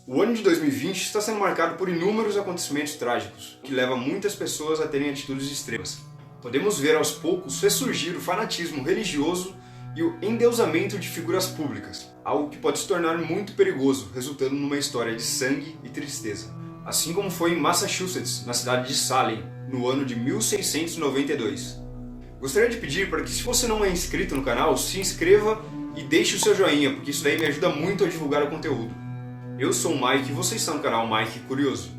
O ano de 2020 está sendo marcado por inúmeros acontecimentos trágicos, que levam muitas pessoas a terem atitudes extremas. Podemos ver aos poucos ressurgir o fanatismo religioso e o endeusamento de figuras públicas, algo que pode se tornar muito perigoso, resultando numa história de sangue e tristeza. Assim como foi em Massachusetts, na cidade de Salem, no ano de 1692. Gostaria de pedir para que, se você não é inscrito no canal, se inscreva e deixe o seu joinha, porque isso daí me ajuda muito a divulgar o conteúdo. Eu sou o Mike e você está no canal Mike Curioso.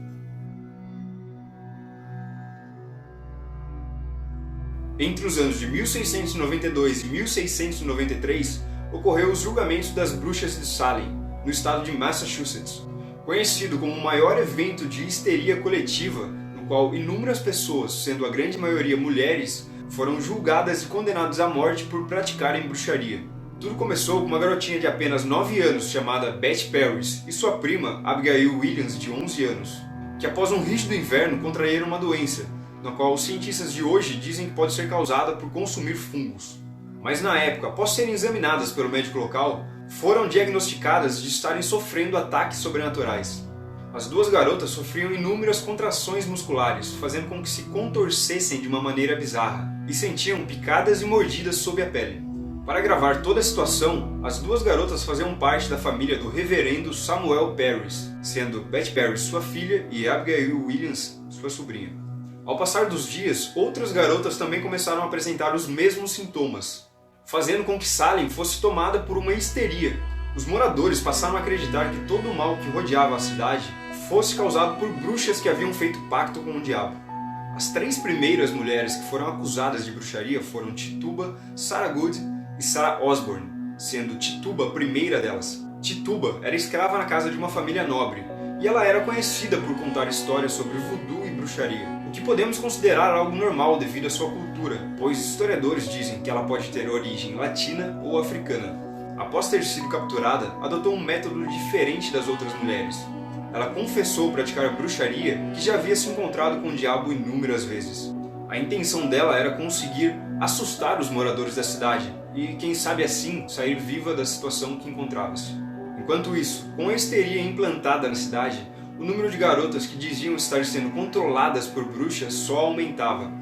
Entre os anos de 1692 e 1693, ocorreu os julgamentos das bruxas de Salem, no estado de Massachusetts, conhecido como o maior evento de histeria coletiva, no qual inúmeras pessoas, sendo a grande maioria mulheres, foram julgadas e condenadas à morte por praticarem bruxaria. Tudo começou com uma garotinha de apenas 9 anos chamada Beth Parris e sua prima Abigail Williams, de 11 anos, que após um rígido inverno contraíram uma doença, na qual os cientistas de hoje dizem que pode ser causada por consumir fungos. Mas na época, após serem examinadas pelo médico local, foram diagnosticadas de estarem sofrendo ataques sobrenaturais. As duas garotas sofriam inúmeras contrações musculares, fazendo com que se contorcessem de uma maneira bizarra, e sentiam picadas e mordidas sob a pele. Para agravar toda a situação, as duas garotas faziam parte da família do reverendo Samuel Parris, sendo Beth Parris sua filha e Abigail Williams sua sobrinha. Ao passar dos dias, outras garotas também começaram a apresentar os mesmos sintomas, fazendo com que Salem fosse tomada por uma histeria. Os moradores passaram a acreditar que todo o mal que rodeava a cidade fosse causado por bruxas que haviam feito pacto com o diabo. As 3 primeiras mulheres que foram acusadas de bruxaria foram Tituba, Sarah Good e Sarah Osborne, sendo Tituba a primeira delas. Tituba era escrava na casa de uma família nobre, e ela era conhecida por contar histórias sobre voodoo e bruxaria, o que podemos considerar algo normal devido à sua cultura, pois historiadores dizem que ela pode ter origem latina ou africana. Após ter sido capturada, adotou um método diferente das outras mulheres. Ela confessou praticar bruxaria, que já havia se encontrado com o diabo inúmeras vezes. A intenção dela era conseguir assustar os moradores da cidade e, quem sabe assim, sair viva da situação que encontrava-se. Enquanto isso, com a histeria implantada na cidade, o número de garotas que diziam estar sendo controladas por bruxas só aumentava.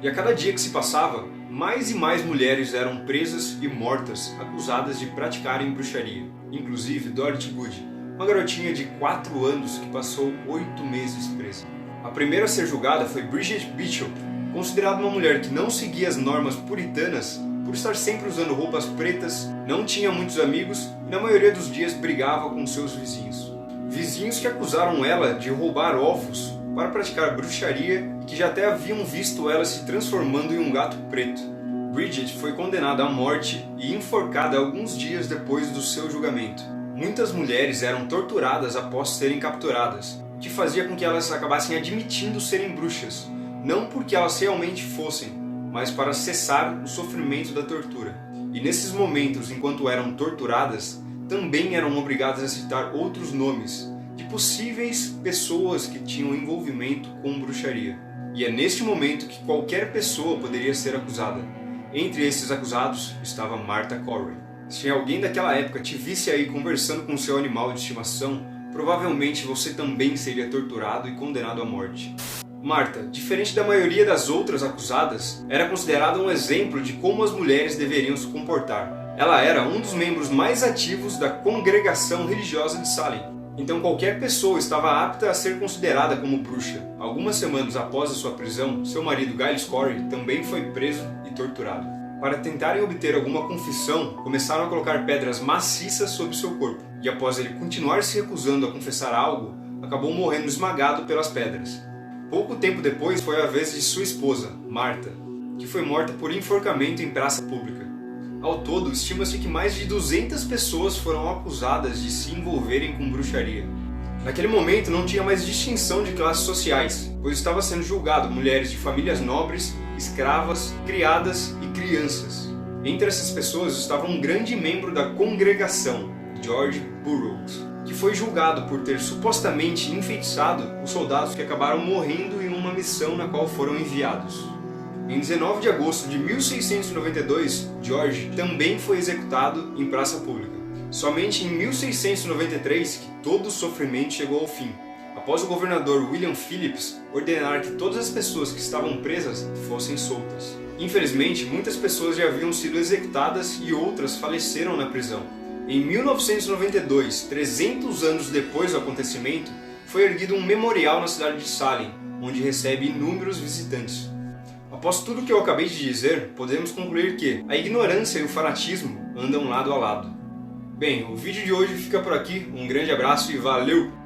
E a cada dia que se passava, mais e mais mulheres eram presas e mortas, acusadas de praticarem bruxaria. Inclusive Dorothy Good, uma garotinha de 4 anos que passou 8 meses presa. A primeira a ser julgada foi Bridget Bishop, considerada uma mulher que não seguia as normas puritanas por estar sempre usando roupas pretas, não tinha muitos amigos e na maioria dos dias brigava com seus vizinhos. Vizinhos que acusaram ela de roubar ovos para praticar bruxaria e que já até haviam visto ela se transformando em um gato preto. Bridget foi condenada à morte e enforcada alguns dias depois do seu julgamento. Muitas mulheres eram torturadas após serem capturadas, o que fazia com que elas acabassem admitindo serem bruxas, não porque elas realmente fossem, mas para cessar o sofrimento da tortura. E nesses momentos, enquanto eram torturadas, também eram obrigadas a citar outros nomes de possíveis pessoas que tinham envolvimento com bruxaria. E é neste momento que qualquer pessoa poderia ser acusada. Entre esses acusados estava Martha Corey. Se alguém daquela época te visse aí conversando com seu animal de estimação, provavelmente você também seria torturado e condenado à morte. Martha, diferente da maioria das outras acusadas, era considerada um exemplo de como as mulheres deveriam se comportar. Ela era um dos membros mais ativos da congregação religiosa de Salem, então qualquer pessoa estava apta a ser considerada como bruxa. Algumas semanas após a sua prisão, seu marido Giles Corey também foi preso e torturado. Para tentarem obter alguma confissão, começaram a colocar pedras maciças sobre seu corpo, e após ele continuar se recusando a confessar algo, acabou morrendo esmagado pelas pedras. Pouco tempo depois foi a vez de sua esposa, Martha, que foi morta por enforcamento em praça pública. Ao todo, estima-se que mais de 200 pessoas foram acusadas de se envolverem com bruxaria. Naquele momento não tinha mais distinção de classes sociais, pois estava sendo julgado mulheres de famílias nobres, escravas, criadas e crianças. Entre essas pessoas estava um grande membro da congregação, George Burroughs, que foi julgado por ter supostamente enfeitiçado os soldados que acabaram morrendo em uma missão na qual foram enviados. Em 19 de agosto de 1692, George também foi executado em praça pública. Somente em 1693 que todo o sofrimento chegou ao fim, após o governador William Phillips ordenar que todas as pessoas que estavam presas fossem soltas. Infelizmente, muitas pessoas já haviam sido executadas e outras faleceram na prisão. Em 1992, 300 anos depois do acontecimento, foi erguido um memorial na cidade de Salem, onde recebe inúmeros visitantes. Após tudo o que eu acabei de dizer, podemos concluir que a ignorância e o fanatismo andam lado a lado. Bem, o vídeo de hoje fica por aqui, um grande abraço e valeu!